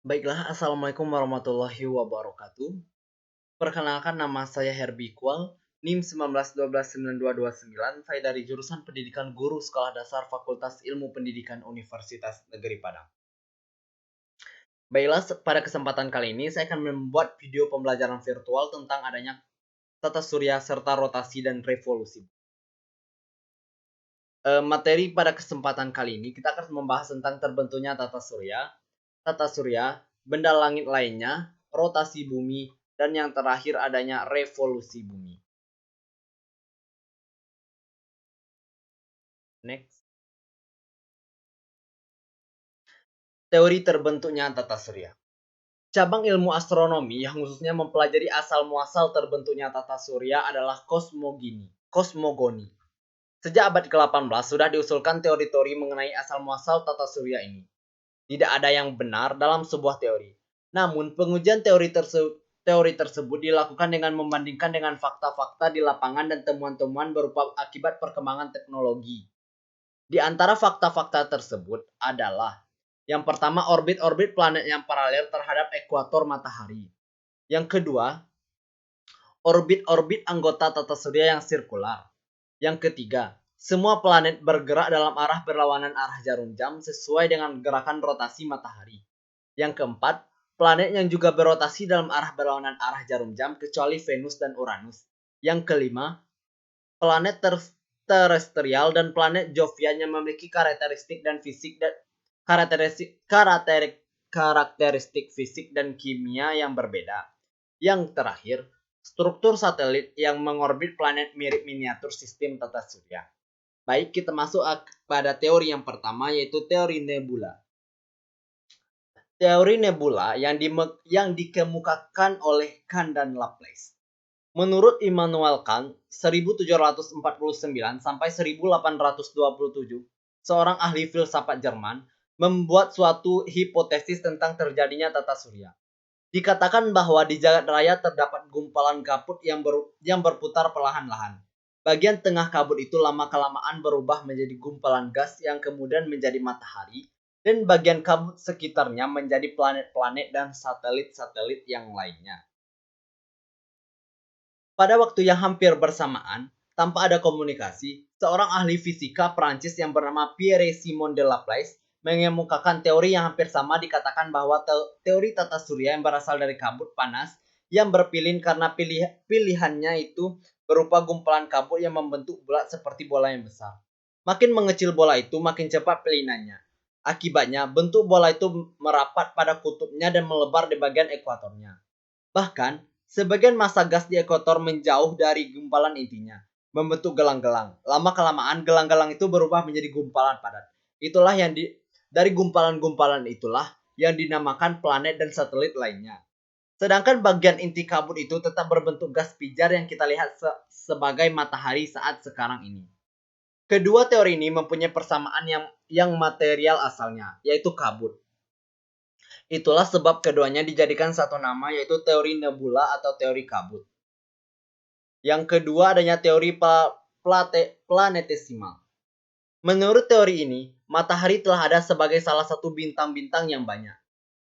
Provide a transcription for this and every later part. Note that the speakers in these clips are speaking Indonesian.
Baiklah, Assalamualaikum warahmatullahi wabarakatuh. Perkenalkan, nama saya Herbie Kwal, NIM 19129229. Saya dari jurusan Pendidikan Guru Sekolah Dasar Fakultas Ilmu Pendidikan Universitas Negeri Padang. Baiklah, pada kesempatan kali ini saya akan membuat video pembelajaran virtual tentang adanya tata surya serta rotasi dan revolusi. Materi pada kesempatan kali ini kita akan membahas tentang terbentuknya tata surya, benda langit lainnya, rotasi bumi, dan yang terakhir adanya revolusi bumi. Next. Teori terbentuknya tata surya. Cabang ilmu astronomi yang khususnya mempelajari asal-muasal terbentuknya tata surya adalah kosmogoni. Sejak abad ke-18 sudah diusulkan teori-teori mengenai asal-muasal tata surya ini. Tidak ada yang benar dalam sebuah teori. Namun, pengujian teori tersebut dilakukan dengan membandingkan dengan fakta-fakta di lapangan dan temuan-temuan berupa akibat perkembangan teknologi. Di antara fakta-fakta tersebut adalah yang pertama, orbit-orbit planet yang paralel terhadap ekuator matahari. Yang kedua, orbit-orbit anggota tata surya yang sirkular. Yang ketiga, semua planet bergerak dalam arah berlawanan arah jarum jam sesuai dengan gerakan rotasi matahari. Yang keempat, planet yang juga berotasi dalam arah berlawanan arah jarum jam kecuali Venus dan Uranus. Yang kelima, planet terestrial dan planet Jovian yang memiliki karakteristik fisik dan kimia yang berbeda. Yang terakhir, struktur satelit yang mengorbit planet mirip miniatur sistem tata surya. Baik, kita masuk pada teori yang pertama, yaitu teori nebula. Teori nebula yang dikemukakan oleh Kant dan Laplace. Menurut Immanuel Kant, 1749 sampai 1827, seorang ahli filsafat Jerman membuat suatu hipotesis tentang terjadinya tata surya. Dikatakan bahwa di jagat raya terdapat gumpalan kabut yang berputar perlahan-lahan. Bagian tengah kabut itu lama-kelamaan berubah menjadi gumpalan gas yang kemudian menjadi matahari, dan bagian kabut sekitarnya menjadi planet-planet dan satelit-satelit yang lainnya. Pada waktu yang hampir bersamaan, tanpa ada komunikasi, seorang ahli fisika Prancis yang bernama Pierre-Simon de Laplace mengemukakan teori yang hampir sama. Dikatakan bahwa teori tata surya yang berasal dari kabut panas yang berpilin karena pilihannya itu berupa gumpalan kabut yang membentuk bulat seperti bola yang besar. Makin mengecil bola itu, makin cepat pilinannya. Akibatnya, bentuk bola itu merapat pada kutubnya dan melebar di bagian ekuatornya. Bahkan, sebagian massa gas di ekuator menjauh dari gumpalan intinya, membentuk gelang-gelang. Lama-kelamaan, gelang-gelang itu berubah menjadi gumpalan padat. Dari gumpalan-gumpalan itulah yang dinamakan planet dan satelit lainnya. Sedangkan bagian inti kabut itu tetap berbentuk gas pijar yang kita lihat sebagai matahari saat sekarang ini. Kedua teori ini mempunyai persamaan yang material asalnya, yaitu kabut. Itulah sebab keduanya dijadikan satu nama, yaitu teori nebula atau teori kabut. Yang kedua adanya teori planetesimal. Menurut teori ini, matahari telah ada sebagai salah satu bintang-bintang yang banyak.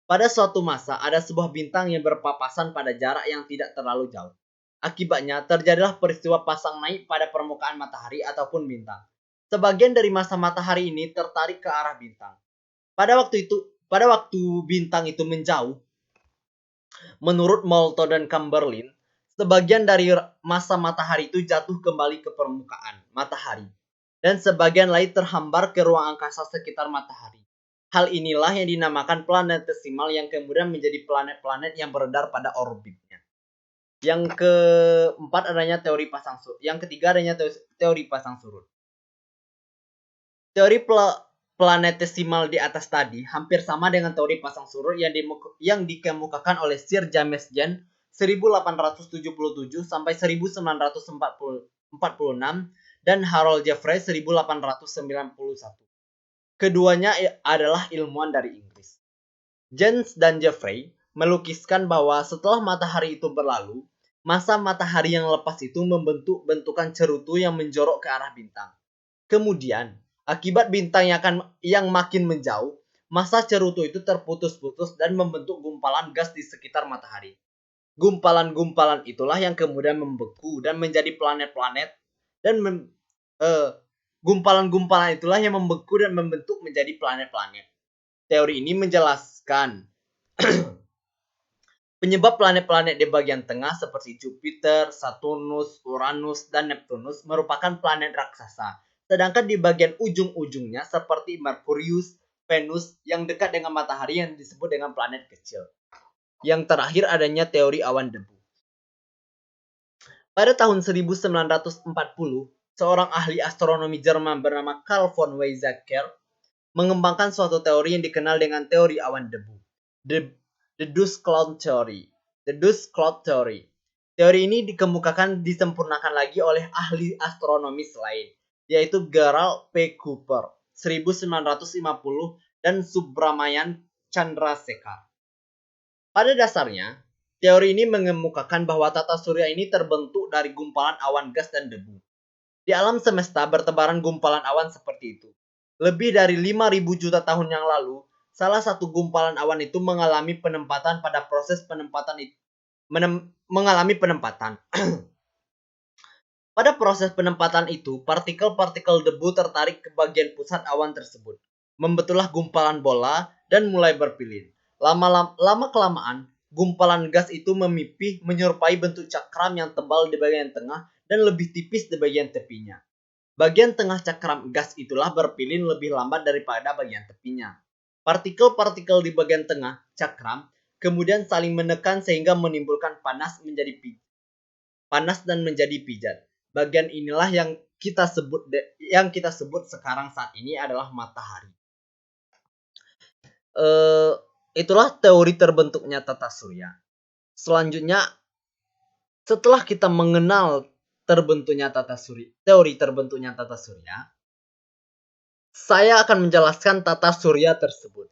Pada suatu masa, ada sebuah bintang yang berpapasan pada jarak yang tidak terlalu jauh. Akibatnya, terjadilah peristiwa pasang naik pada permukaan matahari ataupun bintang. Sebagian dari massa matahari ini tertarik ke arah bintang. Pada waktu bintang itu menjauh, menurut Moulton dan Chamberlain, sebagian dari massa matahari itu jatuh kembali ke permukaan matahari, dan sebagian lain terhambar ke ruang angkasa sekitar matahari. Hal inilah yang dinamakan planetesimal yang kemudian menjadi planet-planet yang beredar pada orbitnya. Yang keempat adanya teori pasang surut. Yang ketiga adanya teori pasang surut. Teori planetesimal di atas tadi hampir sama dengan teori pasang surut yang dikemukakan oleh Sir James Jeans 1877 sampai 1946 dan Harold Jeffreys 1891. Keduanya adalah ilmuwan dari Inggris. Jeans dan Jeffreys melukiskan bahwa setelah matahari itu berlalu, massa matahari yang lepas itu membentuk bentukan cerutu yang menjorok ke arah bintang. Kemudian, akibat bintang yang makin menjauh, massa cerutu itu terputus-putus dan membentuk gumpalan gas di sekitar matahari. Gumpalan-gumpalan itulah yang kemudian membeku dan menjadi planet-planet dan gumpalan-gumpalan itulah yang membeku dan membentuk menjadi planet-planet. Teori ini menjelaskan penyebab planet-planet di bagian tengah seperti Jupiter, Saturnus, Uranus, dan Neptunus merupakan planet raksasa. Sedangkan di bagian ujung-ujungnya seperti Merkurius, Venus yang dekat dengan matahari yang disebut dengan planet kecil. Yang terakhir adanya teori awan debu. Pada tahun 1940, seorang ahli astronomi Jerman bernama Carl von Weizsäcker mengembangkan suatu teori yang dikenal dengan teori awan debu. The Dust Cloud Theory. The Dust Cloud Theory. Teori ini disempurnakan lagi oleh ahli astronomis lain, yaitu Gerald P. Cooper 1950 dan Subrahmanyan Chandrasekhar. Pada dasarnya, teori ini mengemukakan bahwa tata surya ini terbentuk dari gumpalan awan gas dan debu. Di alam semesta bertebaran gumpalan awan seperti itu. Lebih dari 5.000 juta tahun yang lalu, salah satu gumpalan awan itu mengalami penempatan pada proses penempatan itu. Mengalami penempatan. Pada proses penempatan itu, partikel-partikel debu tertarik ke bagian pusat awan tersebut. Membentuklah gumpalan bola dan mulai berpilin. Lama-kelamaan, gumpalan gas itu memipih menyerupai bentuk cakram yang tebal di bagian tengah dan lebih tipis di bagian tepinya. Bagian tengah cakram gas itulah berpilin lebih lambat daripada bagian tepinya. Partikel-partikel di bagian tengah cakram kemudian saling menekan sehingga menimbulkan panas dan menjadi pijat. Bagian inilah yang kita sebut sekarang saat ini adalah matahari. Itulah teori terbentuknya tata surya. Selanjutnya, setelah kita mengenal teori terbentuknya tata surya, saya akan menjelaskan tata surya tersebut.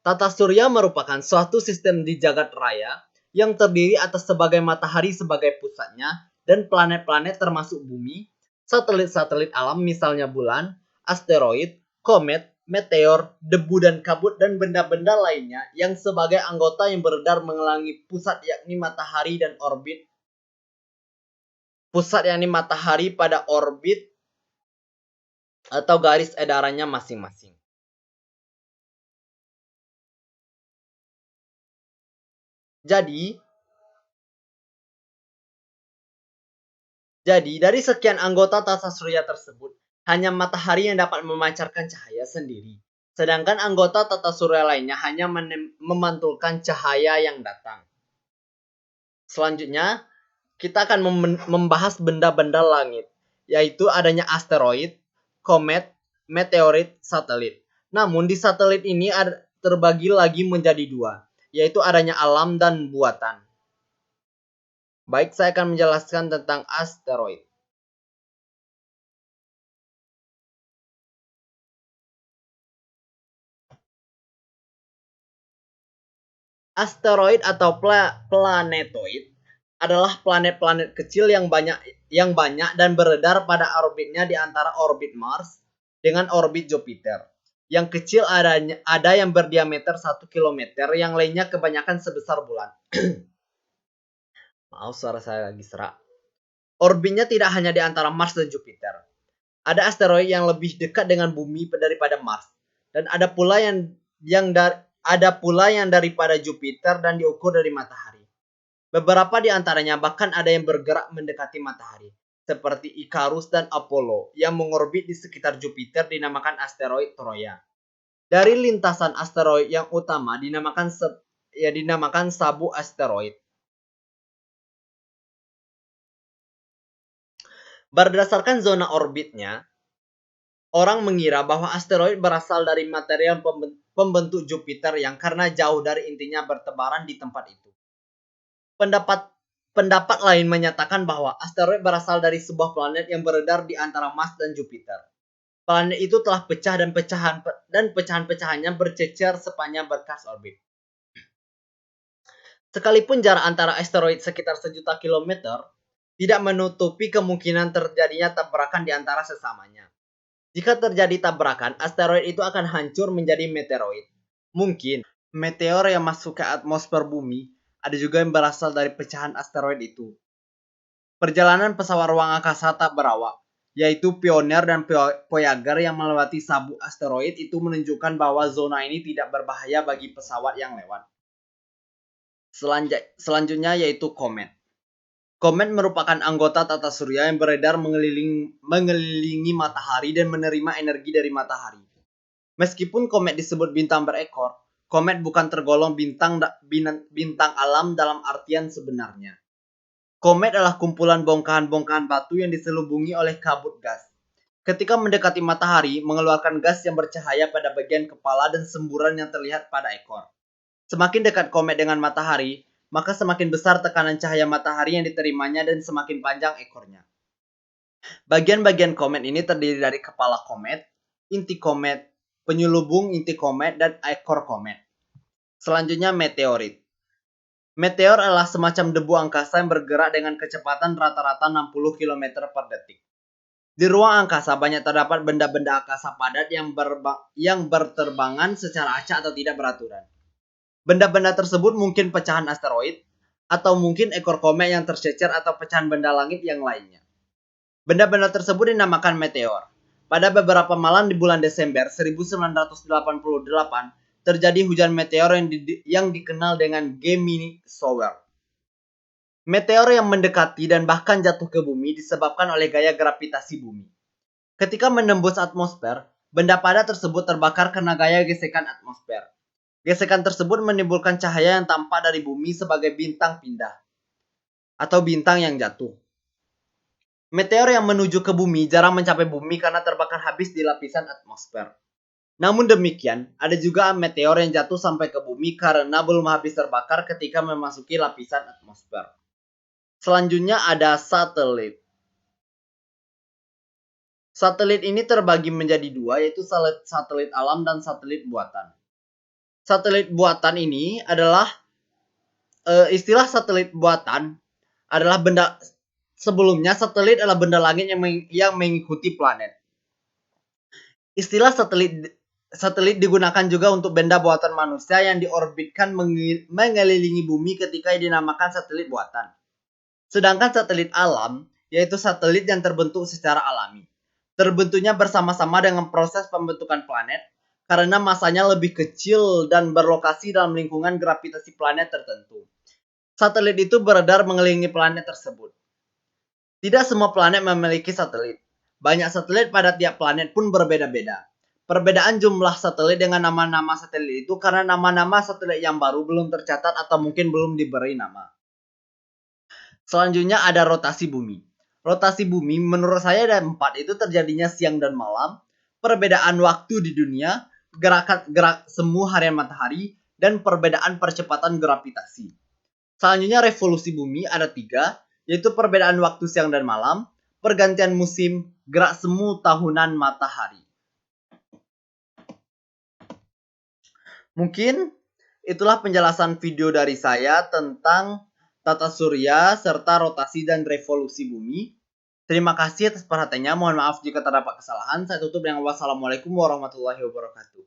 Tata surya merupakan suatu sistem di jagat raya yang terdiri atas sebagai matahari sebagai pusatnya dan planet-planet termasuk bumi, satelit-satelit alam misalnya bulan, asteroid, komet, meteor, debu dan kabut dan benda-benda lainnya yang sebagai anggota yang beredar mengelilingi pusat yakni matahari pada orbit atau garis edarannya masing-masing. Jadi dari sekian anggota tata surya tersebut, hanya matahari yang dapat memancarkan cahaya sendiri. Sedangkan anggota tata surya lainnya hanya memantulkan cahaya yang datang. Selanjutnya, kita akan membahas benda-benda langit, yaitu adanya asteroid, komet, meteorit, satelit. Namun di satelit ini terbagi lagi menjadi dua, yaitu adanya alam dan buatan. Baik, saya akan menjelaskan tentang asteroid. Asteroid atau planetoid adalah planet-planet kecil yang banyak dan beredar pada orbitnya di antara orbit Mars dengan orbit Jupiter. Yang kecil ada yang berdiameter 1 km, yang lainnya kebanyakan sebesar bulan. Maaf, suara saya lagi serak. Orbitnya tidak hanya di antara Mars dan Jupiter. Ada asteroid yang lebih dekat dengan bumi daripada Mars, dan ada pula yang daripada Jupiter dan diukur dari matahari. Beberapa di antaranya bahkan ada yang bergerak mendekati matahari, seperti Icarus dan Apollo yang mengorbit di sekitar Jupiter dinamakan asteroid Troya. Dari lintasan asteroid yang utama dinamakan sabu asteroid. Berdasarkan zona orbitnya, orang mengira bahwa asteroid berasal dari material pembentuk Jupiter yang karena jauh dari intinya bertebaran di tempat itu. Pendapat lain menyatakan bahwa asteroid berasal dari sebuah planet yang beredar di antara Mars dan Jupiter. Planet itu telah pecah dan pecahan-pecahannya bercecer sepanjang berkas orbit. Sekalipun jarak antara asteroid sekitar 1.000.000 kilometer, tidak menutupi kemungkinan terjadinya tabrakan di antara sesamanya. Jika terjadi tabrakan, asteroid itu akan hancur menjadi meteoroid. Mungkin meteor yang masuk ke atmosfer bumi ada juga yang berasal dari pecahan asteroid itu. Perjalanan pesawat ruang angkasa tak berawak, yaitu Pioneer dan Voyager yang melewati sabuk asteroid itu menunjukkan bahwa zona ini tidak berbahaya bagi pesawat yang lewat. Selanjutnya yaitu komet. Komet merupakan anggota tata surya yang beredar mengelilingi matahari dan menerima energi dari matahari. Meskipun komet disebut bintang berekor, komet bukan tergolong bintang alam dalam artian sebenarnya. Komet adalah kumpulan bongkahan-bongkahan batu yang diselubungi oleh kabut gas. Ketika mendekati matahari, mengeluarkan gas yang bercahaya pada bagian kepala dan semburan yang terlihat pada ekor. Semakin dekat komet dengan matahari, maka semakin besar tekanan cahaya matahari yang diterimanya dan semakin panjang ekornya. Bagian-bagian komet ini terdiri dari kepala komet, inti komet, penyelubung inti komet, dan ekor komet. Selanjutnya meteorit. Meteor adalah semacam debu angkasa yang bergerak dengan kecepatan rata-rata 60 km per detik. Di ruang angkasa banyak terdapat benda-benda angkasa padat yang berterbangan secara acak atau tidak beraturan. Benda-benda tersebut mungkin pecahan asteroid, atau mungkin ekor komet yang tercecer atau pecahan benda langit yang lainnya. Benda-benda tersebut dinamakan meteor. Pada beberapa malam di bulan Desember 1988, terjadi hujan meteor yang dikenal dengan Gemini Shower. Meteor yang mendekati dan bahkan jatuh ke bumi disebabkan oleh gaya gravitasi bumi. Ketika menembus atmosfer, benda padat tersebut terbakar karena gaya gesekan atmosfer. Gesekan tersebut menimbulkan cahaya yang tampak dari bumi sebagai bintang pindah atau bintang yang jatuh. Meteor yang menuju ke bumi jarang mencapai bumi karena terbakar habis di lapisan atmosfer. Namun demikian, ada juga meteor yang jatuh sampai ke bumi karena belum habis terbakar ketika memasuki lapisan atmosfer. Selanjutnya ada satelit. Satelit ini terbagi menjadi dua, yaitu satelit alam dan satelit buatan. Satelit buatan ini adalah istilah satelit buatan adalah benda sebelumnya satelit adalah benda langit yang mengikuti planet. Istilah satelit digunakan juga untuk benda buatan manusia yang diorbitkan mengelilingi bumi ketika dinamakan satelit buatan. Sedangkan satelit alam yaitu satelit yang terbentuk secara alami. Terbentuknya bersama-sama dengan proses pembentukan planet karena masanya lebih kecil dan berlokasi dalam lingkungan gravitasi planet tertentu. Satelit itu beredar mengelilingi planet tersebut. Tidak semua planet memiliki satelit. Banyak satelit pada tiap planet pun berbeda-beda. Perbedaan jumlah satelit dengan nama-nama satelit itu karena nama-nama satelit yang baru belum tercatat atau mungkin belum diberi nama. Selanjutnya ada rotasi bumi. Rotasi bumi menurut saya ada 4, itu terjadinya siang dan malam, perbedaan waktu di dunia, gerak semu harian matahari, dan perbedaan percepatan gravitasi. Selanjutnya revolusi bumi ada 3, yaitu perbedaan waktu siang dan malam, pergantian musim, gerak semu tahunan matahari. Mungkin itulah penjelasan video dari saya tentang tata surya serta rotasi dan revolusi bumi. Terima kasih atas perhatiannya. Mohon maaf jika terdapat kesalahan. Saya tutup dengan wassalamualaikum warahmatullahi wabarakatuh.